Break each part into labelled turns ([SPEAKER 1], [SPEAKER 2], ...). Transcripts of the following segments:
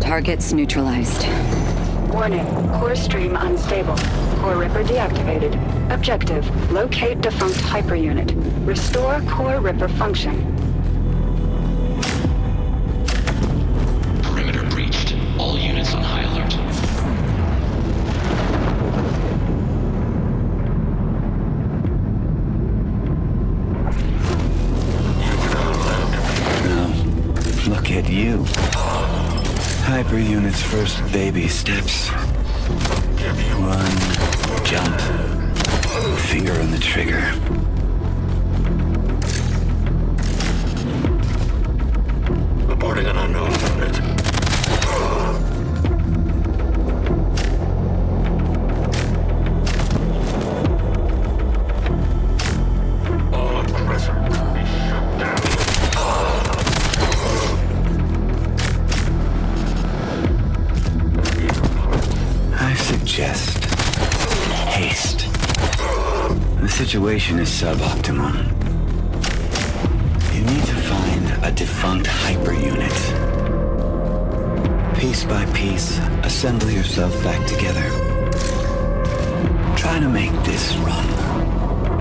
[SPEAKER 1] Targets neutralized.
[SPEAKER 2] Warning, core stream unstable. Core Ripper deactivated. Objective, locate defunct hyperunit. Restore core Ripper function.
[SPEAKER 3] Perimeter breached. All units on high alert.
[SPEAKER 4] Now, look at you. Hyperunit's first baby steps. Run, jump, finger on the trigger.
[SPEAKER 5] Reporting an unknown unit. All aggressor be shut down.
[SPEAKER 4] I suggest haste. The situation is suboptimal. You need to find a defunct hyperunit. Piece by piece, assemble yourself back together. Try to make this run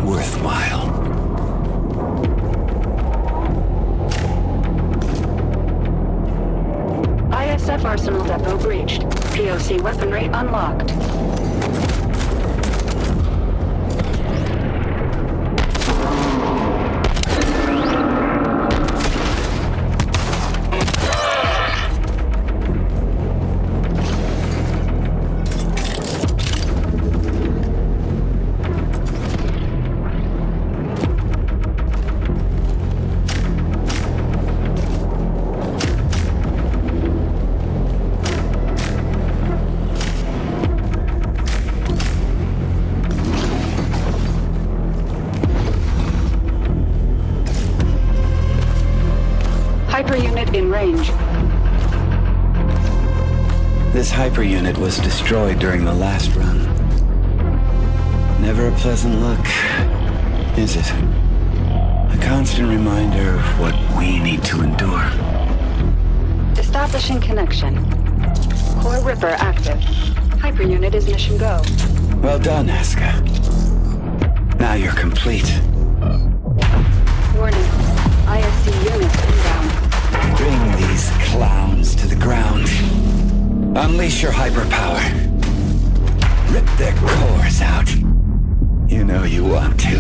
[SPEAKER 4] worthwhile.
[SPEAKER 2] ISF Arsenal Depot breached. POC weaponry unlocked. Hyperunit in range.
[SPEAKER 4] This hyperunit was destroyed during the last run. Never a pleasant look, is it? A constant reminder of what we need to endure.
[SPEAKER 2] Establishing connection. Core Ripper active. Hyperunit is mission go.
[SPEAKER 4] Well done, Aska. Now you're complete.
[SPEAKER 2] Warning. ISC units inbound.
[SPEAKER 4] Bring these clowns to the ground. Unleash your hyperpower. Rip their cores out. You know you want to.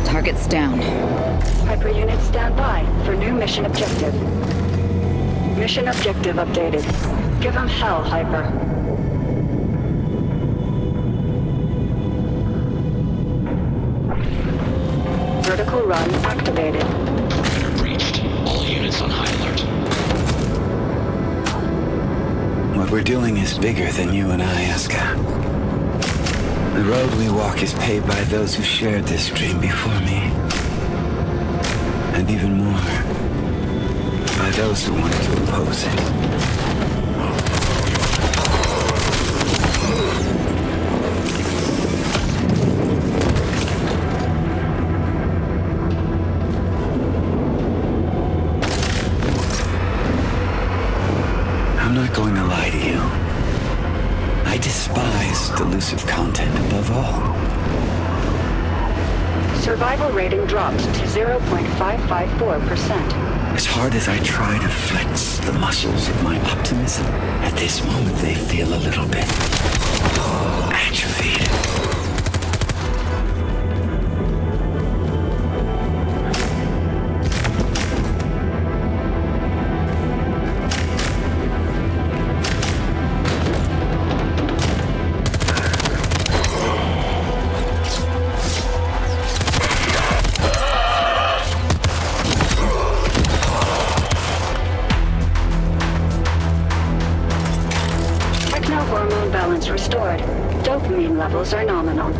[SPEAKER 1] Target's down.
[SPEAKER 2] Hyperunit stand by for new mission objective. Mission objective updated. Give them hell, Hyper. Vertical run activated.
[SPEAKER 3] Perimeter breached. All units on high alert.
[SPEAKER 4] What we're doing is bigger than you and I, Aska. The road we walk is paved by those who shared this dream before me. And even more, by those who wanted to oppose it. I'm not going to lie to you. I despise delusive content above all.
[SPEAKER 2] Survival rating dropped to 0.554%.
[SPEAKER 4] As hard as I try to flex the muscles of my optimism, at this moment they feel a little bit atrophied.
[SPEAKER 2] Hormone balance restored. Dopamine levels are nominal.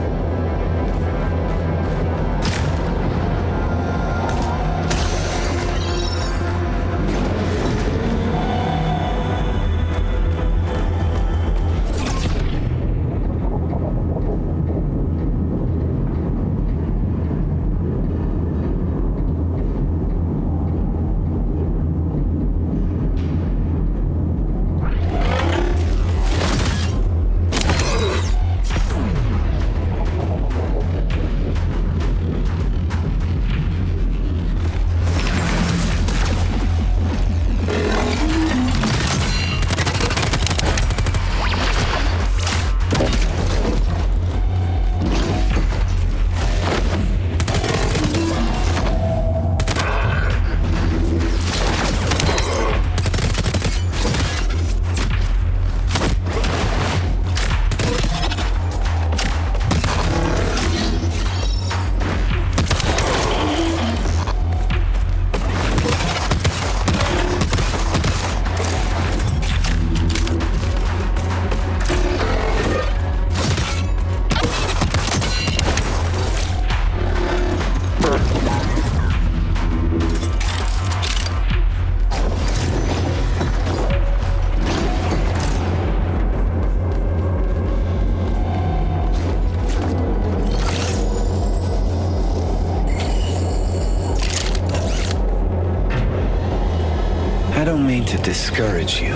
[SPEAKER 4] To discourage you.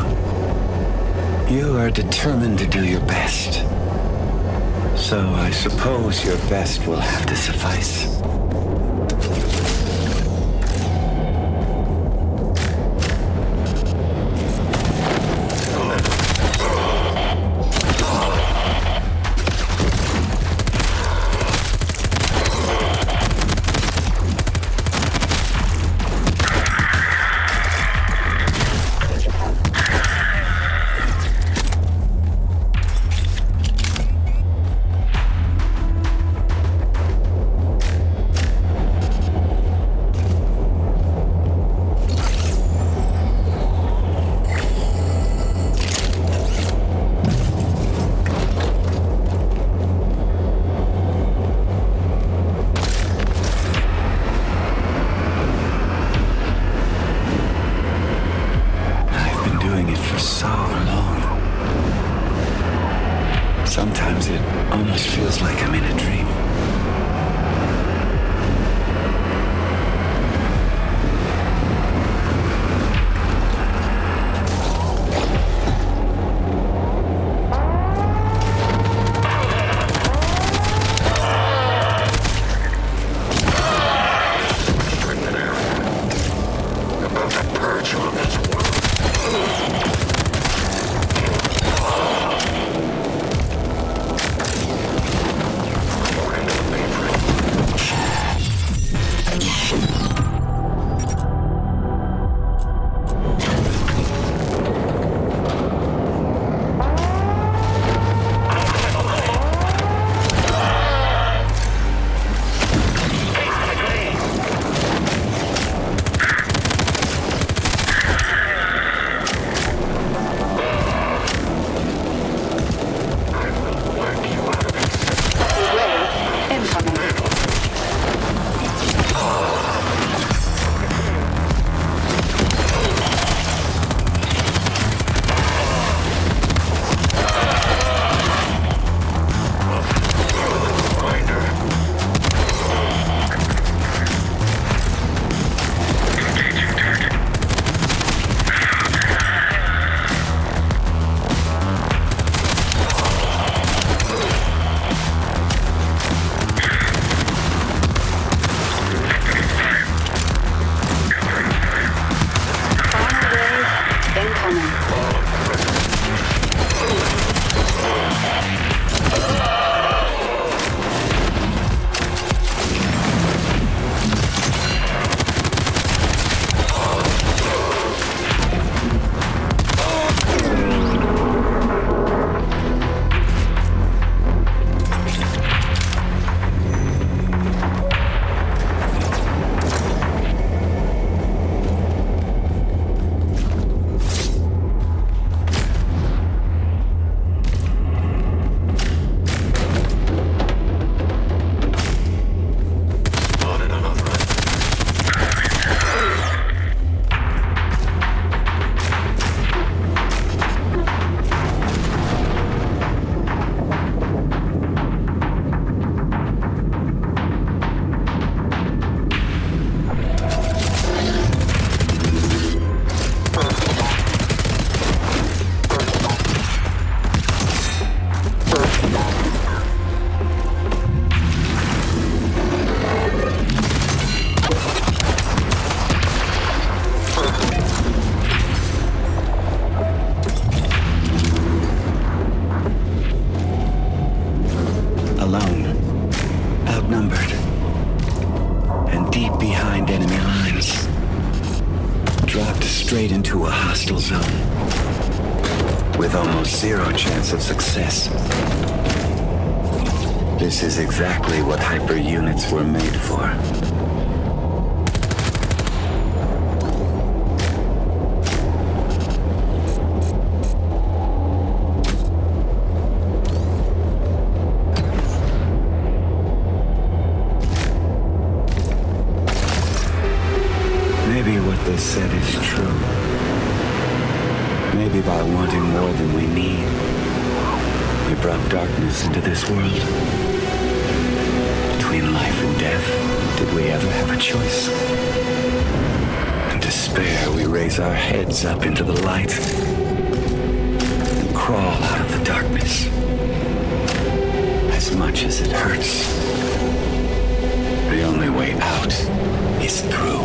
[SPEAKER 4] You are determined to do your best. So I suppose your best will have to suffice. deep behind enemy lines. Dropped straight into a hostile zone. With almost zero chance of success. This is exactly what hyper units were made for. Maybe what they said is true. Maybe by wanting more than we need, we brought darkness into this world. Between life and death, did we ever have a choice? In despair, we raise our heads up into the light and crawl out of the darkness. As much as it hurts, the only way out is through.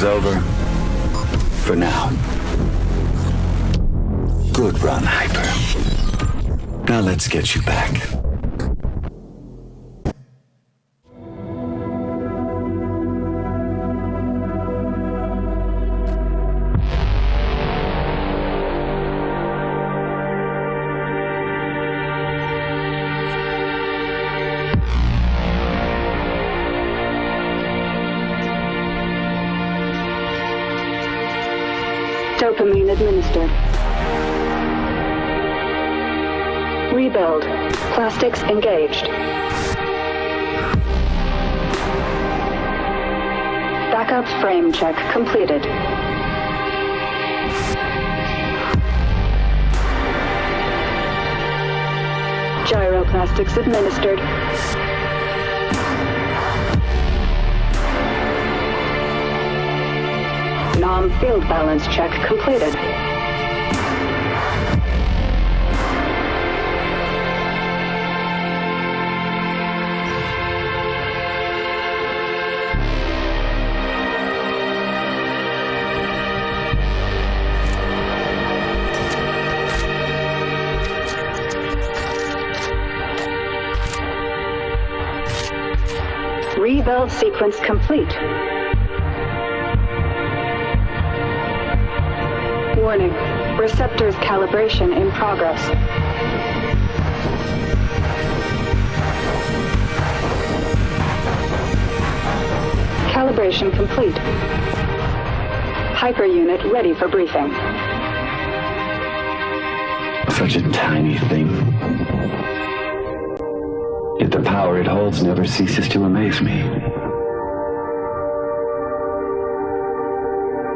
[SPEAKER 4] Over. For now. Good run, Hyper. Now let's get you back.
[SPEAKER 2] Dopamine administered. Rebuild. Plastics engaged. Backup frame check completed. Gyroplastics administered. Nom field balance check completed. Rebuild sequence complete. Warning. Receptors calibration in progress. Calibration complete. Hyperunit ready for briefing.
[SPEAKER 4] Such a tiny thing. Yet the power it holds never ceases to amaze me.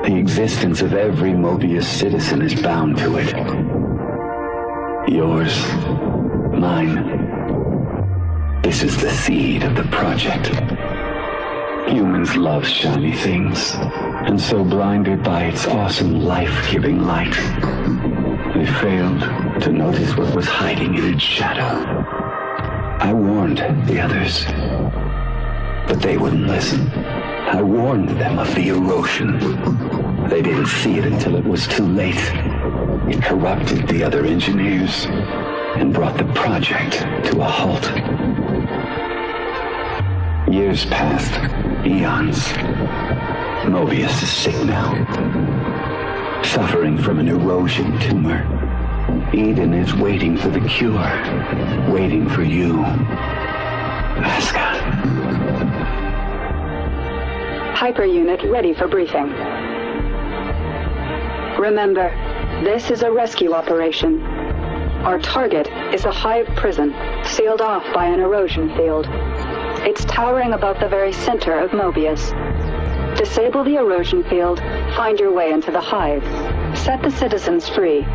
[SPEAKER 4] The existence of every Mobius citizen is bound to it. Yours, mine. This is the seed of the project. Humans love shiny things, and so blinded by its awesome life-giving light, they failed to notice what was hiding in its shadow. I warned the others, but they wouldn't listen. I warned them of the erosion. They didn't see it until it was too late. It corrupted the other engineers and brought the project to a halt. Years passed, eons. Mobius is sick now, suffering from an erosion tumor. Eden is waiting for the cure, waiting for you, Aska.
[SPEAKER 2] Hyperunit ready for briefing. Remember, this is a rescue operation. Our target is a hive prison, sealed off by an erosion field. It's towering above the very center of Mobius. Disable the erosion field, find your way into the hive. Set the citizens free.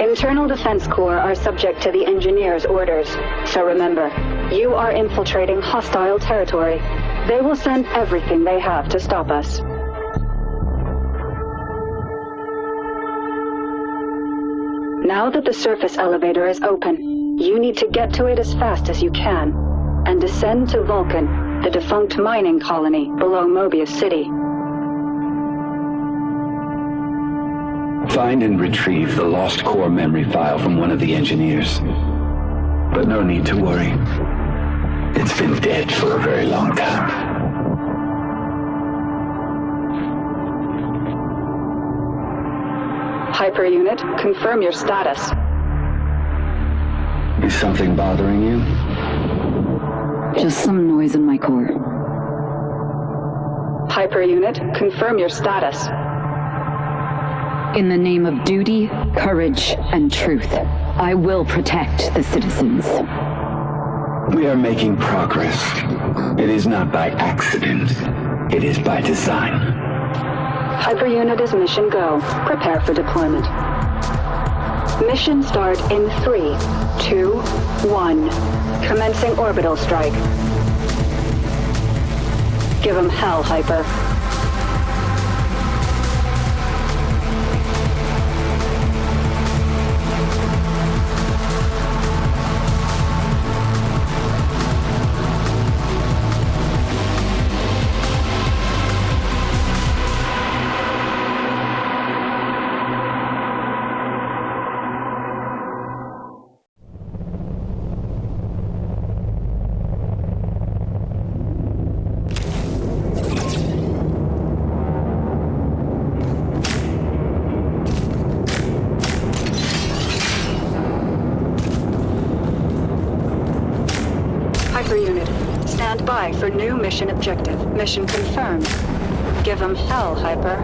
[SPEAKER 2] Internal Defense Corps are subject to the engineers' orders, so remember, you are infiltrating hostile territory. They will send everything they have to stop us. Now that the surface elevator is open, you need to get to it as fast as you can, and descend to Vulcan, the defunct mining colony below Mobius City.
[SPEAKER 4] Find and retrieve the lost core memory file from one of the engineers. But no need to worry. It's been dead for a very long time.
[SPEAKER 2] Hyperunit, confirm your status.
[SPEAKER 4] Is something bothering you?
[SPEAKER 1] Just some noise in my core.
[SPEAKER 2] Hyperunit, confirm your status.
[SPEAKER 1] In the name of duty, courage, and truth, I will protect the citizens.
[SPEAKER 4] We are making progress. It is not by accident. It is by design.
[SPEAKER 2] Hyperunit is mission go. Prepare for deployment. Mission start in 3, 2, 1. Commencing orbital strike. Give 'em hell, Hyper. Stand by for new mission objective. Mission confirmed. Give 'em hell, Hyper.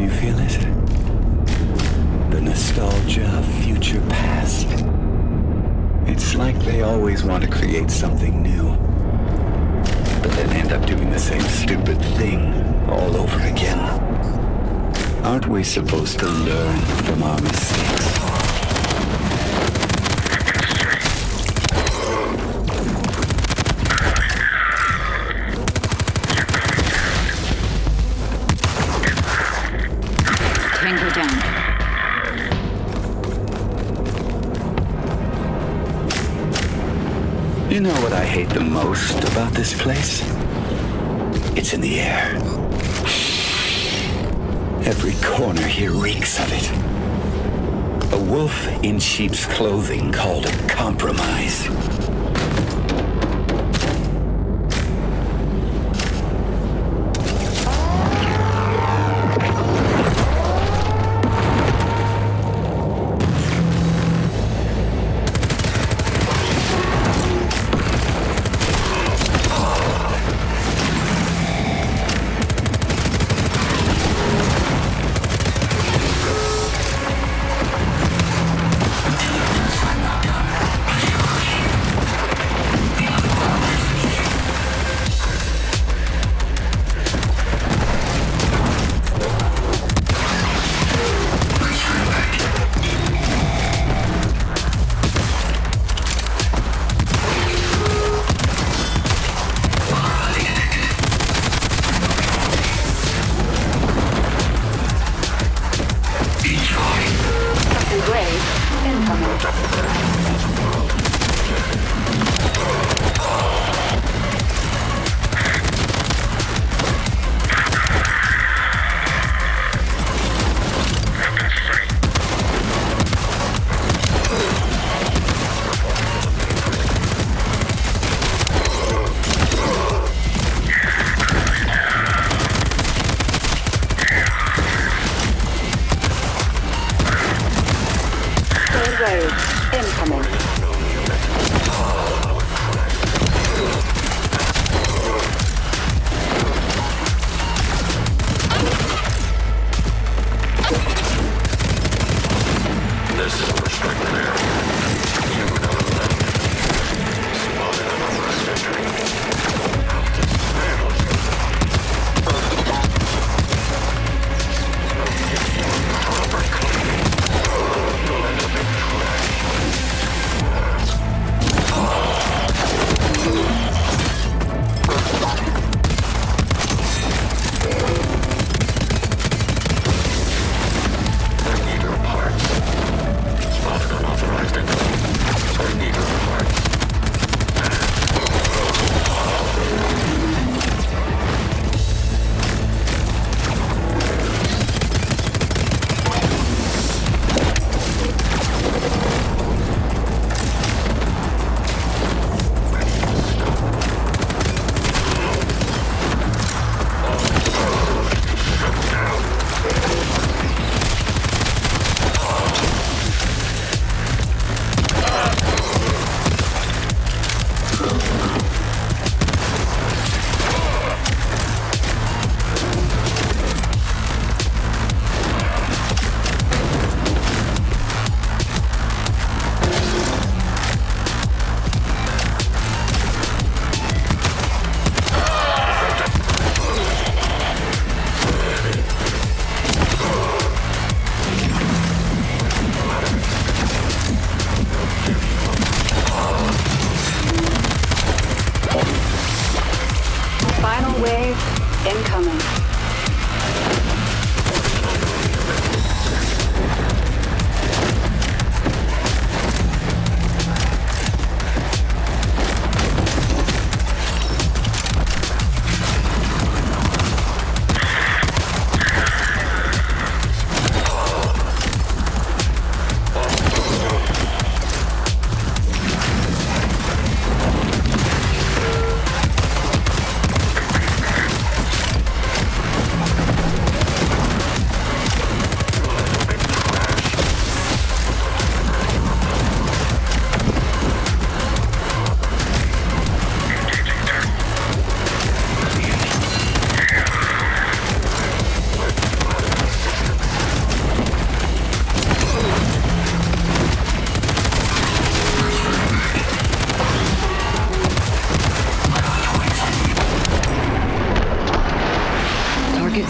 [SPEAKER 4] you feel it? The nostalgia of future past. It's like they always want to create something new, but then end up doing the same stupid thing all over again. Aren't we supposed to learn from our mistakes?
[SPEAKER 1] Tango down.
[SPEAKER 4] You know what I hate the most about this place? It's in the air. Every corner here reeks of it. A wolf in sheep's clothing called a compromise.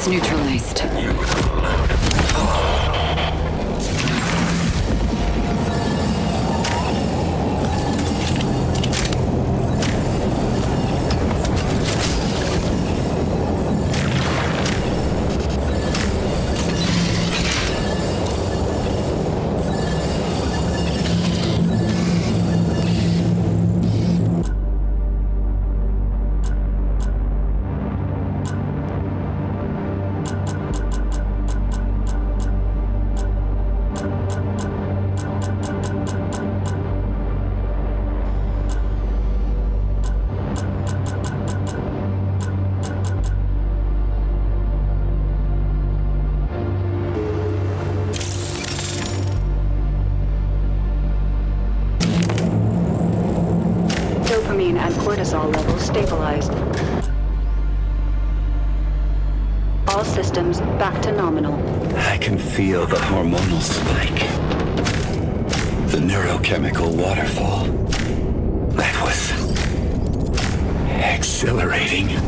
[SPEAKER 1] Target's neutralized.
[SPEAKER 2] Dopamine and cortisol levels stabilized. All systems back to nominal.
[SPEAKER 4] I can feel the hormonal spike. The neurochemical waterfall. That was exhilarating.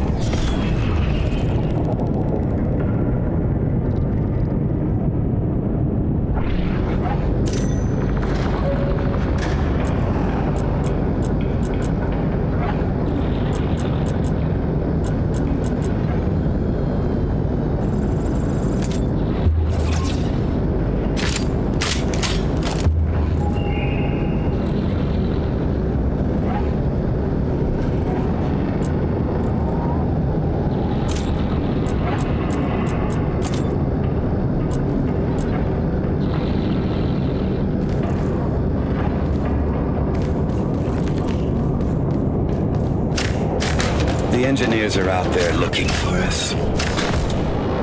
[SPEAKER 4] The engineers are out there looking for us.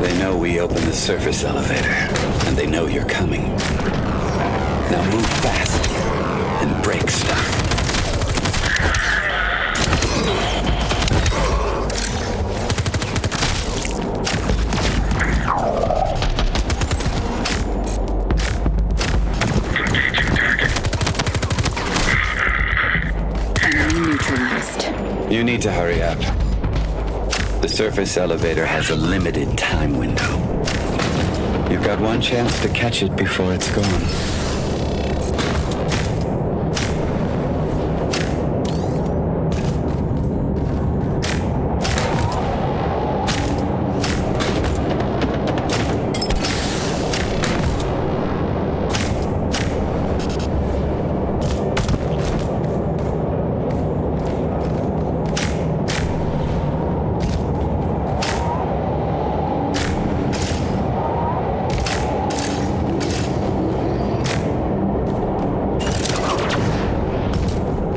[SPEAKER 4] They know we opened the surface elevator, and they know you're coming. Now move fast and break stuff.
[SPEAKER 1] Enemy neutralized.
[SPEAKER 4] You need to hurry up. The surface elevator has a limited time window. You've got one chance to catch it before it's gone.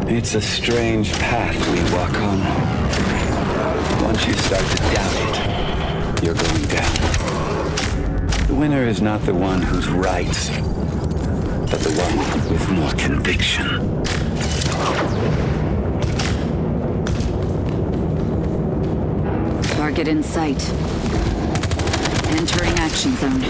[SPEAKER 4] It's a strange path we walk on. Once you start to doubt it, you're going down. The winner is not the one who's right, but the one with more conviction.
[SPEAKER 1] Target in sight. Entering action zone.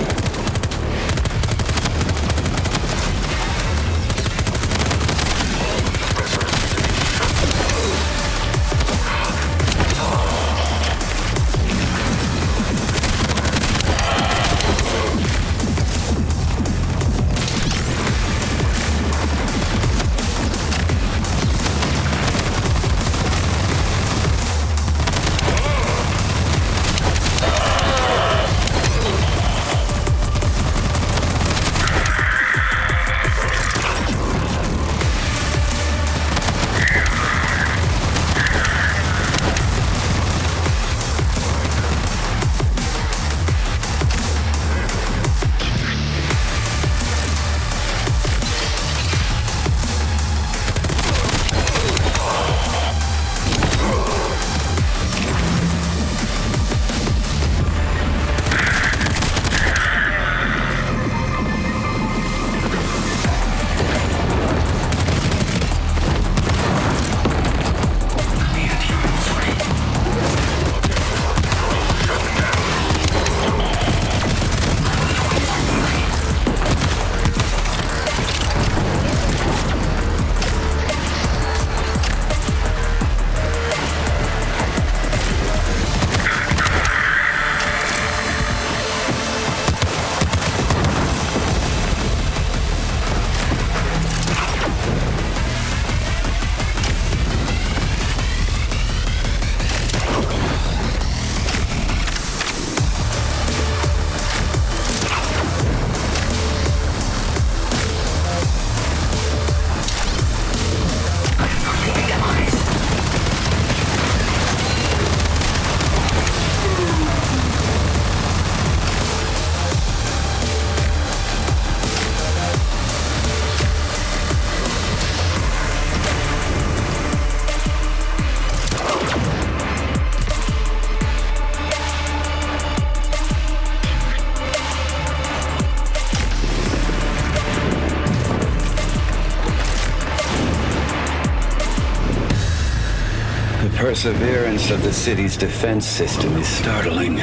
[SPEAKER 4] perseverance of the city's defense system is startling.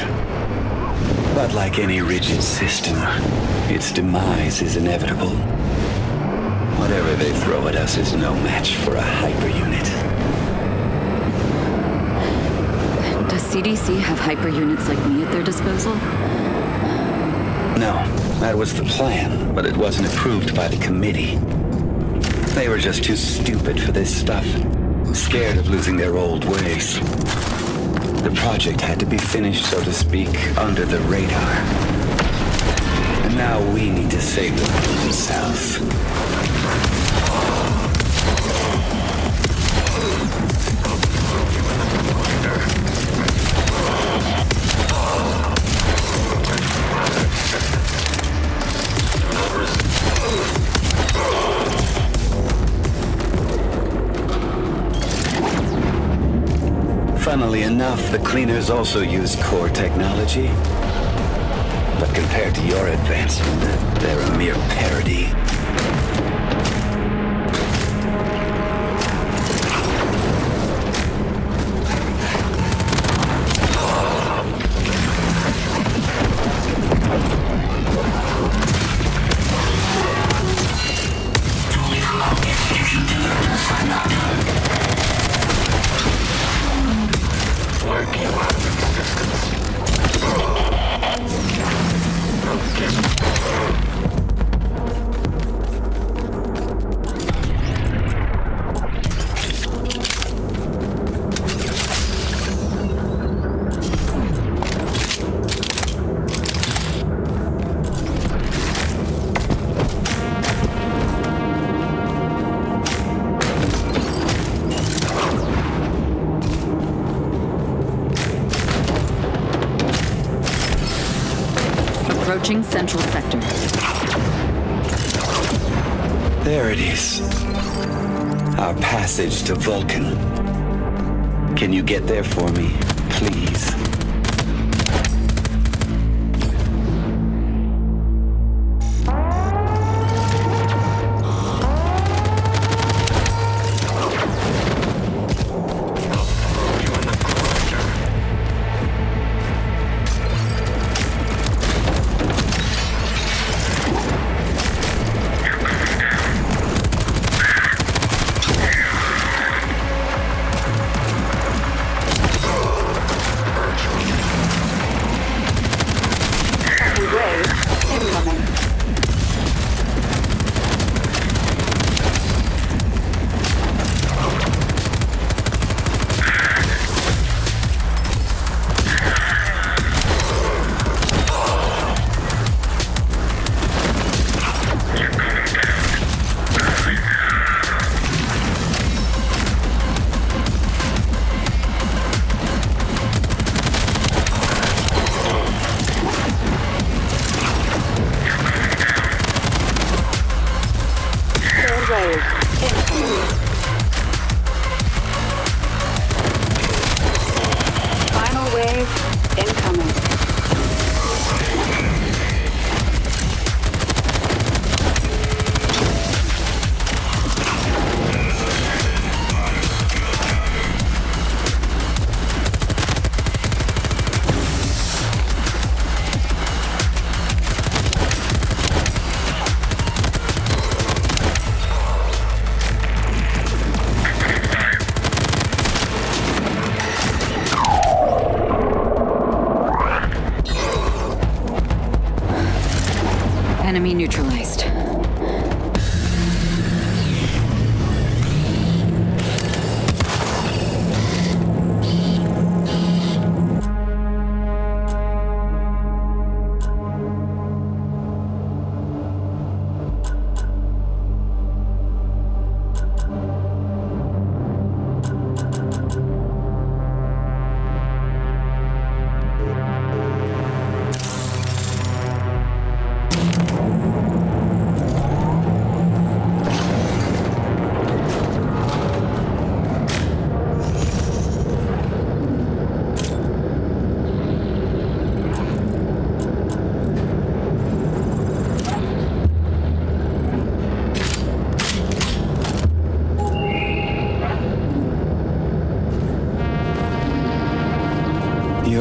[SPEAKER 4] But like any rigid system, its demise is inevitable. Whatever they throw at us is no match for a hyper unit.
[SPEAKER 1] Does CDC have hyper units like me at their disposal?
[SPEAKER 4] No, that was the plan, but it wasn't approved by the committee. They were just too stupid for this stuff, scared of losing their old ways. The project had to be finished, so to speak, under the radar. And now we need to save them from themselves. Funnily enough, the cleaners also use core technology. But compared to your advancement, they're a mere parody.
[SPEAKER 1] Approaching Central Sector.
[SPEAKER 4] There it is. Our passage to Vulcan. Can you get there for me, please?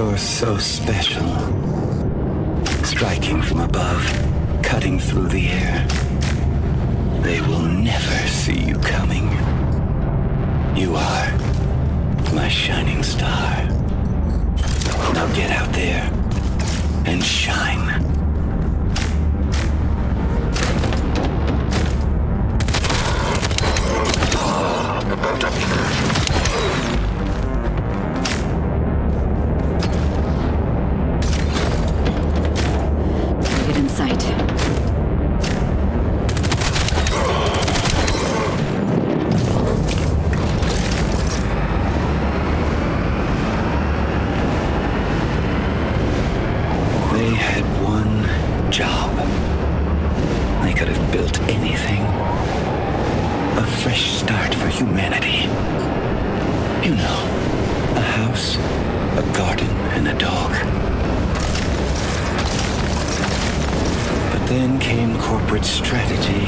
[SPEAKER 4] You're so special. Striking from above, cutting through the air. They will never see you coming. You are my shining star. Now get out there and shine.
[SPEAKER 1] Get in sight.
[SPEAKER 4] They had one job. They could have built anything. A fresh start for humanity. You know, a house, a garden, and a dog. But then came corporate strategy.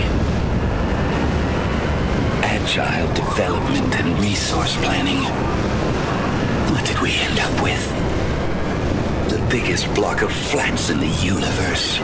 [SPEAKER 4] Agile development and resource planning. What did we end up with? The biggest block of flats in the universe.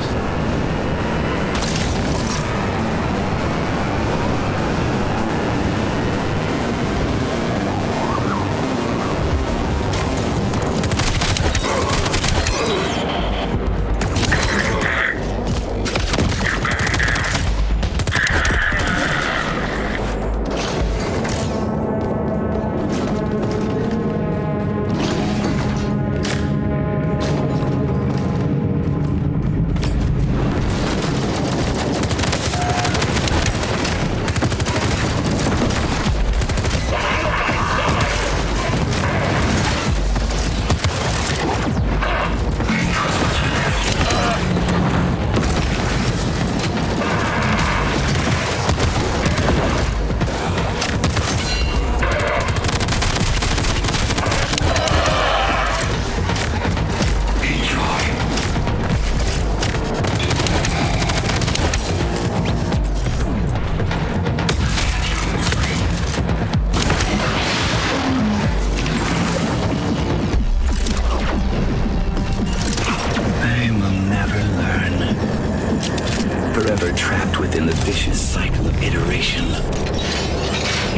[SPEAKER 4] Forever trapped within the vicious cycle of iteration.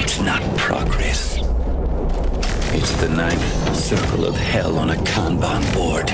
[SPEAKER 4] It's not progress. It's the ninth circle of hell on a Kanban board.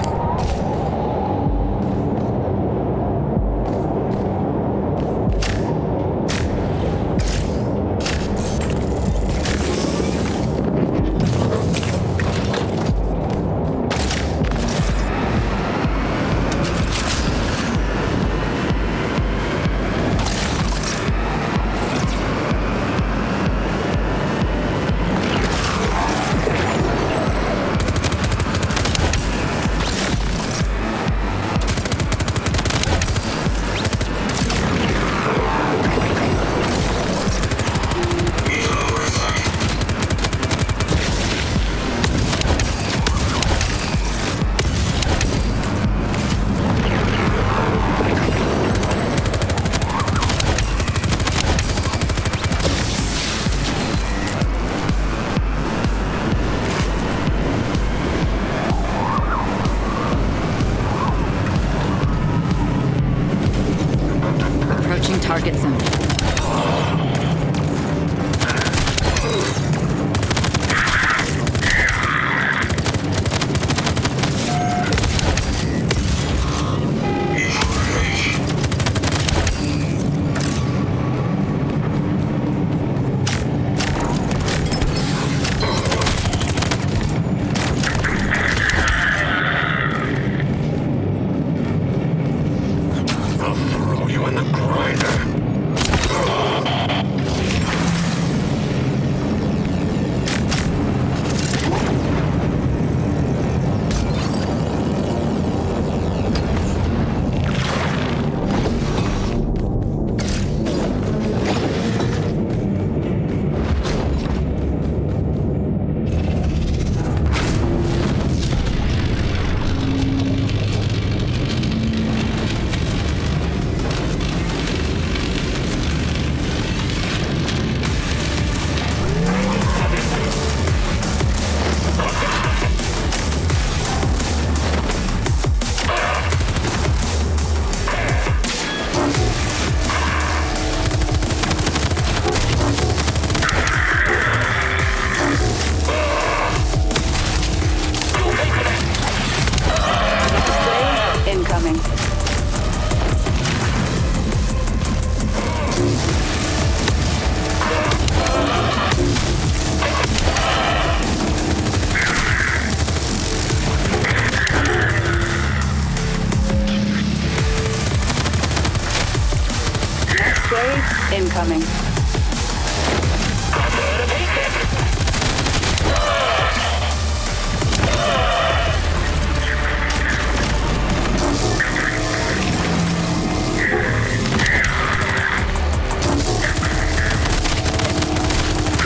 [SPEAKER 2] incoming.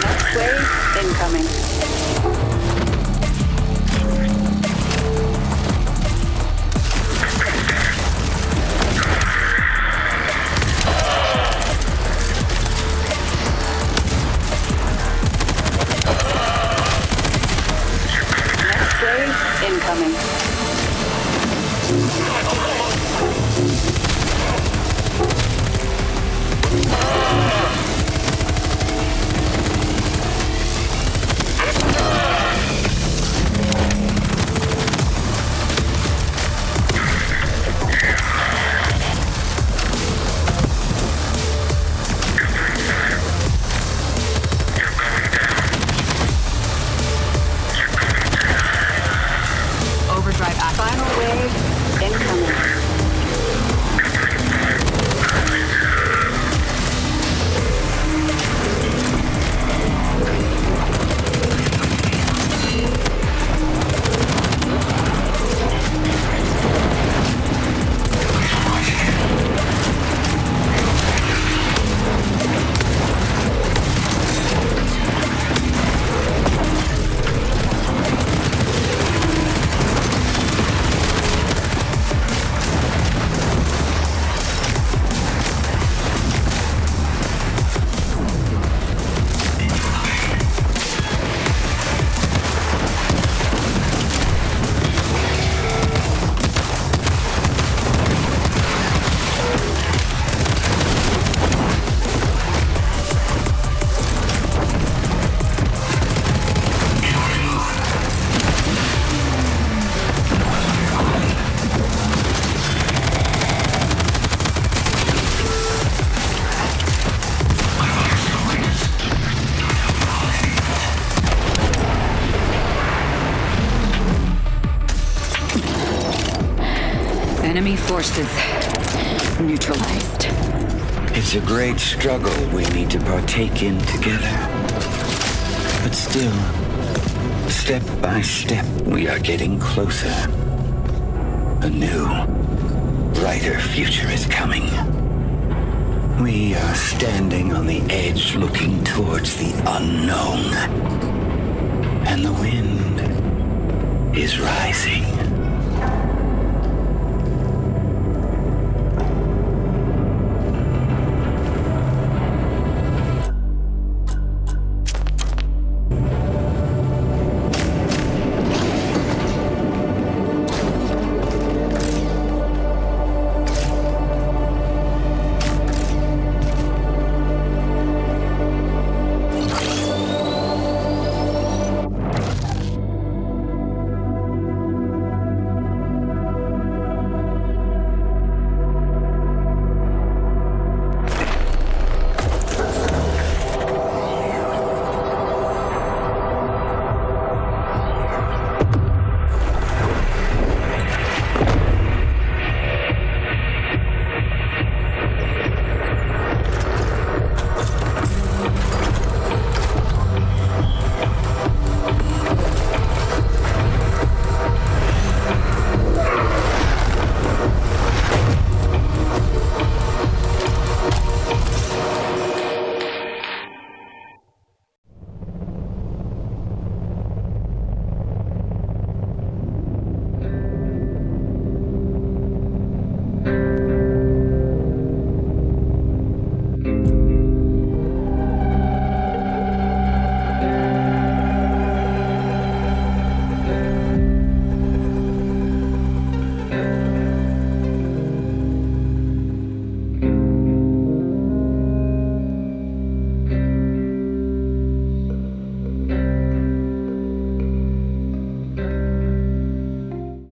[SPEAKER 2] Next wave incoming. Incoming. Final wave incoming.
[SPEAKER 1] Enemy forces neutralized.
[SPEAKER 4] It's a great struggle we need to partake in together. But still, step by step, we are getting closer. A new, brighter future is coming. We are standing on the edge looking towards the unknown. And the wind is rising.